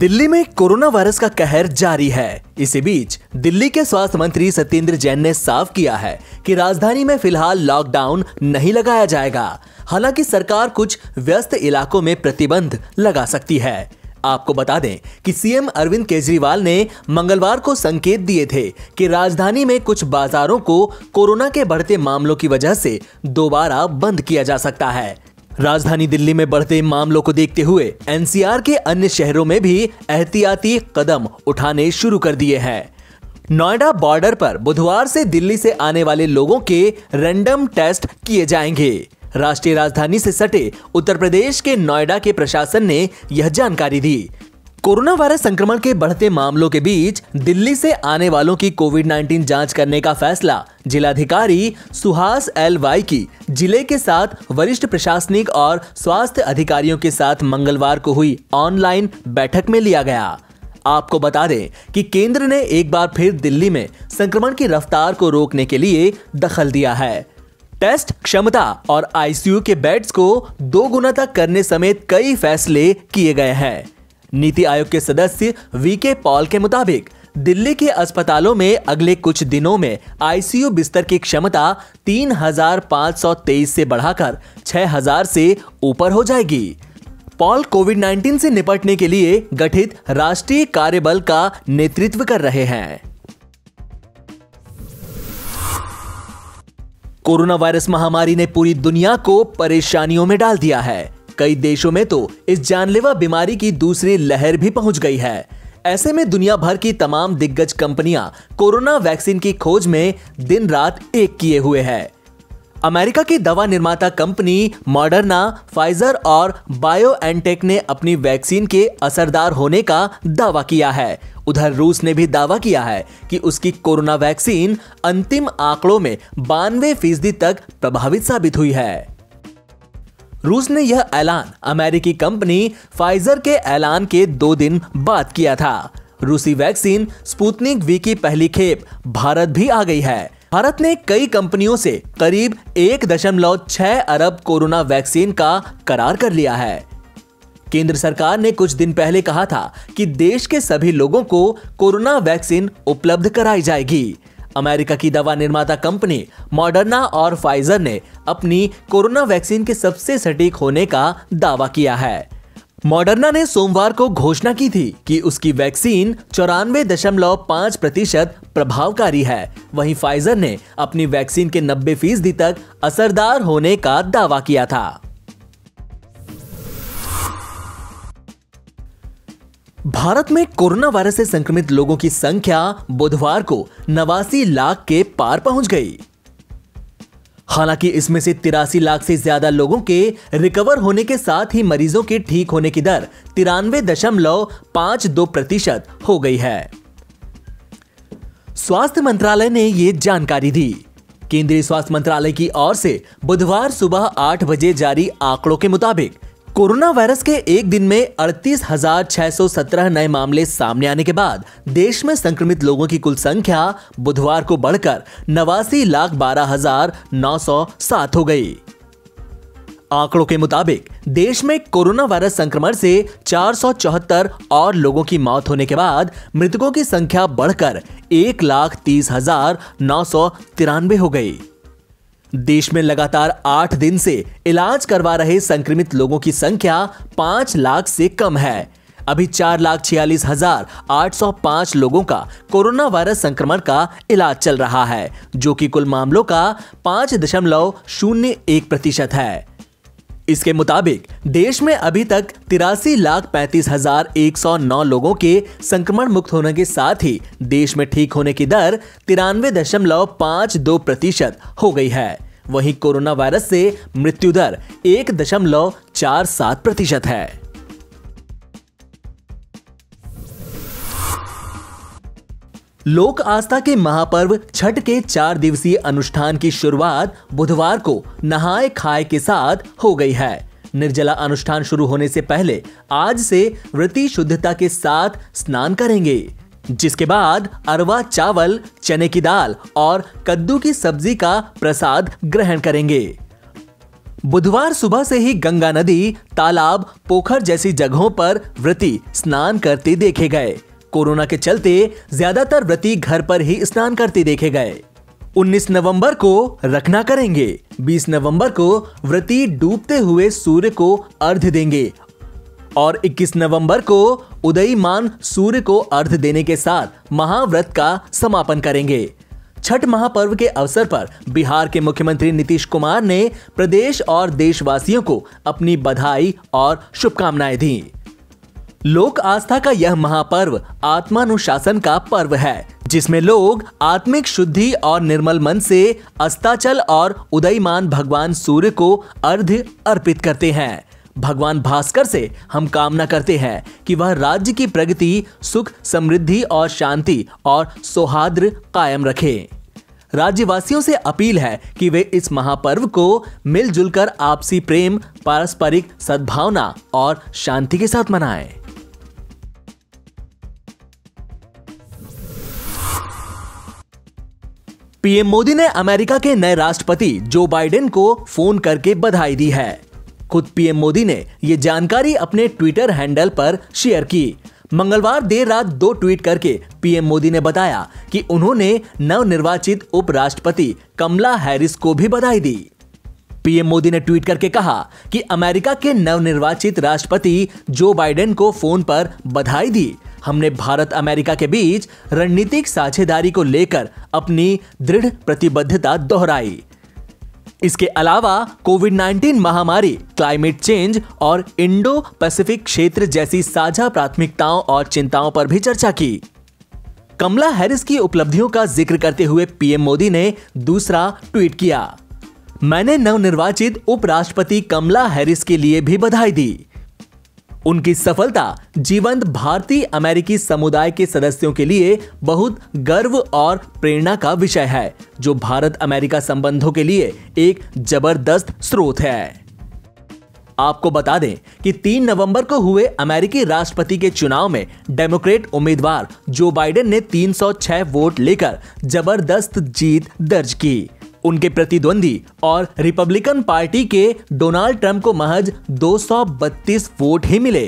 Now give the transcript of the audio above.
दिल्ली में corona virus का कहर जारी है। इसी बीच दिल्ली के स्वास्थ्य मंत्री सत्येंद्र जैन ने साफ किया है कि राजधानी में फिलहाल लॉकडाउन नहीं लगाया जाएगा। हालांकि सरकार कुछ व्यस्त इलाकों में प्रतिबंध लगा सकती है। आपको बता दें कि सीएम अरविंद केजरीवाल ने मंगलवार को संकेत दिए थे कि राजधानी में कुछ बाजारों को कोरोना के बढ़ते मामलों की वजह से दोबारा बंद किया जा सकता है। राजधानी दिल्ली में बढ़ते मामलों को देखते हुए एनसीआर के अन्य शहरों में भी एहतियाती कदम उठाने शुरू कर दिए हैं। नोएडा बॉर्डर पर बुधवार से दिल्ली से आने वाले लोगों के रैंडम टेस्ट किए जाएंगे। राष्ट्रीय राजधानी से सटे उत्तर प्रदेश के नोएडा के प्रशासन ने यह जानकारी दी। कोरोना वायरस संक्रमण के बढ़ते मामलों के बीच दिल्ली से आने वालों की कोविड-19 जांच करने का फैसला जिलाधिकारी सुहास एल वाई की जिले के साथ वरिष्ठ प्रशासनिक और स्वास्थ्य अधिकारियों के साथ मंगलवार को हुई ऑनलाइन बैठक में लिया गया। आपको बता दें कि केंद्र ने एक बार फिर दिल्ली में संक्रमण की रफ्तार को रोकने के लिए दखल दिया है। टेस्ट क्षमता और आईसीयू के बेड्स को 2 गुना तक करने समेत कई फैसले किए गए हैं। नीति आयोग के सदस्य वीके पॉल के मुताबिक दिल्ली के अस्पतालों में अगले कुछ दिनों में आईसीयू बिस्तर की क्षमता 3,523 से बढ़ाकर 6,000 से ऊपर हो जाएगी। पॉल कोविड-19 से निपटने के लिए गठित राष्ट्रीय कार्यबल का नेतृत्व कर रहे हैं। कोरोना वायरस महामारी ने पूरी दुनिया को परेशानियों में डाल दिया है। कई देशों में तो इस जानलेवा बीमारी की दूसरी लहर भी पहुंच गई है। ऐसे में दुनिया भर की तमाम दिग्गज कंपनियां कोरोना वैक्सीन की खोज में दिन रात एक किए हुए हैं। अमेरिका की दवा निर्माता कंपनी मॉडर्ना, फाइजर और बायोएनटेक ने अपनी वैक्सीन के असरदार होने का दावा किया है। उधर रूस ने भी दावा किया है कि उसकी कोरोना वैक्सीन अंतिम आंकड़ों में 92% तक प्रभावित साबित हुई है। रूस ने यह ऐलान अमेरिकी कंपनी फाइजर के ऐलान के 2 दिन बाद किया था। रूसी वैक्सीन स्पुतनिक वी की पहली खेप भारत भी आ गई है। भारत ने कई कंपनियों से करीब 1.6 अरब कोरोना वैक्सीन का करार कर लिया है। केंद्र सरकार ने कुछ दिन पहले कहा था कि देश के सभी लोगों को कोरोना वैक्सीन उपलब्ध कराई जाएगी। अमेरिका की दवा निर्माता कंपनी मॉडर्ना और फाइजर ने अपनी कोरोना वैक्सीन के सबसे सटीक होने का दावा किया है। मॉडर्ना ने सोमवार को घोषणा की थी कि उसकी वैक्सीन 94.5% प्रभावकारी है। वहीं फाइजर ने अपनी वैक्सीन के 90% तक असरदार होने का दावा किया था। भारत में कोरोना वायरस से संक्रमित लोगों की संख्या बुधवार को 89 लाख के पार पहुंच गई। हालांकि इसमें से 83 लाख से ज्यादा लोगों के रिकवर होने के साथ ही मरीजों के ठीक होने की दर 93.52% हो गई है। स्वास्थ्य मंत्रालय ने ये जानकारी दी। केंद्रीय स्वास्थ्य मंत्रालय की ओर से बुधवार सुबह 8 बजे जारी आंकड़ों के मुताबिक कोरोना वायरस के एक दिन में 38,617 नए मामले सामने आने के बाद देश में संक्रमित लोगों की कुल संख्या बुधवार को बढ़कर 89,12,907 हो गई। आंकड़ों के मुताबिक देश में कोरोना वायरस संक्रमण से 474 और लोगों की मौत होने के बाद मृतकों की संख्या बढ़कर 1,30,993 हो गई। देश में लगातार 8 दिन से इलाज करवा रहे संक्रमित लोगों की संख्या 5 लाख से कम है। अभी 4,46,805 लोगों का कोरोना वायरस संक्रमण का इलाज चल रहा है, जो कि कुल मामलों का 5.01% है। इसके मुताबिक देश में अभी तक 83,35,109 लोगों के संक्रमण मुक्त होने के साथ ही देश में ठीक होने की दर 93.52% हो गई है। वहीं कोरोना वायरस से मृत्यु दर 1.47% है। लोक आस्था के महापर्व छठ के 4 दिवसीय अनुष्ठान की शुरुआत बुधवार को नहाए खाए के साथ हो गई है। निर्जला अनुष्ठान शुरू होने से पहले आज से व्रती शुद्धता के साथ स्नान करेंगे, जिसके बाद अरवा चावल, चने की दाल और कद्दू की सब्जी का प्रसाद ग्रहण करेंगे। बुधवार सुबह से ही गंगा नदी, तालाब, पोखर जैसी जगहों पर व्रती स्नान करते देखे गए। कोरोना के चलते ज्यादातर व्रती घर पर ही स्नान करते देखे गए। 19 नवंबर को रखना करेंगे। 20 नवंबर को व्रती डूबते हुए सूर्य को अर्घ्य देंगे और 21 नवंबर को उदयीमान सूर्य को अर्घ्य देने के साथ महाव्रत का समापन करेंगे। छठ महापर्व के अवसर पर बिहार के मुख्यमंत्री नीतीश कुमार ने प्रदेश और देशवासियों को अपनी बधाई और शुभकामनाएं दी। लोक आस्था का यह महापर्व आत्मानुशासन का पर्व है, जिसमें लोग आत्मिक शुद्धि और निर्मल मन से अस्ताचल और उदयीमान भगवान सूर्य को अर्घ्य अर्पित करते हैं। भगवान भास्कर से हम कामना करते हैं कि वह राज्य की प्रगति, सुख, समृद्धि और शांति और सौहार्द कायम रखें। राज्यवासियों से अपील है कि वे इस महापर्व को मिलजुल कर आपसी प्रेम, पारस्परिक सद्भावना और शांति के साथ मनाएं। पीएम मोदी ने अमेरिका के नए राष्ट्रपति जो बाइडेन को फोन करके बधाई दी है। खुद पीएम मोदी ने ये जानकारी अपने ट्विटर हैंडल पर शेयर की। मंगलवार देर रात 2 ट्वीट करके पीएम मोदी ने बताया कि उन्होंने नवनिर्वाचित उपराष्ट्रपति कमला हैरिस को भी बधाई दी। पीएम मोदी ने ट्वीट करके कहा कि अमेरिका के नवनिर्वाचित राष्ट्रपति जो बाइडेन को फोन पर बधाई दी। हमने भारत अमेरिका के बीच रणनीतिक साझेदारी को लेकर अपनी दृढ़ प्रतिबद्धता दोहराई। इसके अलावा कोविड-19 महामारी, क्लाइमेट चेंज और इंडो पैसिफिक क्षेत्र जैसी साझा प्राथमिकताओं और चिंताओं पर भी चर्चा की। कमला हैरिस की उपलब्धियों का जिक्र करते हुए पीएम मोदी ने दूसरा ट्वीट किया। मैंने नवनिर्वाचित उपराष्ट्रपति कमला हैरिस के लिए भी बधाई दी। उनकी सफलता जीवंत भारतीय अमेरिकी समुदाय के सदस्यों के लिए बहुत गर्व और प्रेरणा का विषय है, जो भारत अमेरिका संबंधों के लिए एक जबरदस्त स्रोत है। आपको बता दें कि 3 नवंबर को हुए अमेरिकी राष्ट्रपति के चुनाव में डेमोक्रेट उम्मीदवार जो बाइडेन ने 306 वोट लेकर जबरदस्त जीत दर्ज की। उनके प्रतिद्वंदी और रिपब्लिकन पार्टी के डोनाल्ड ट्रंप को महज 232 वोट ही मिले।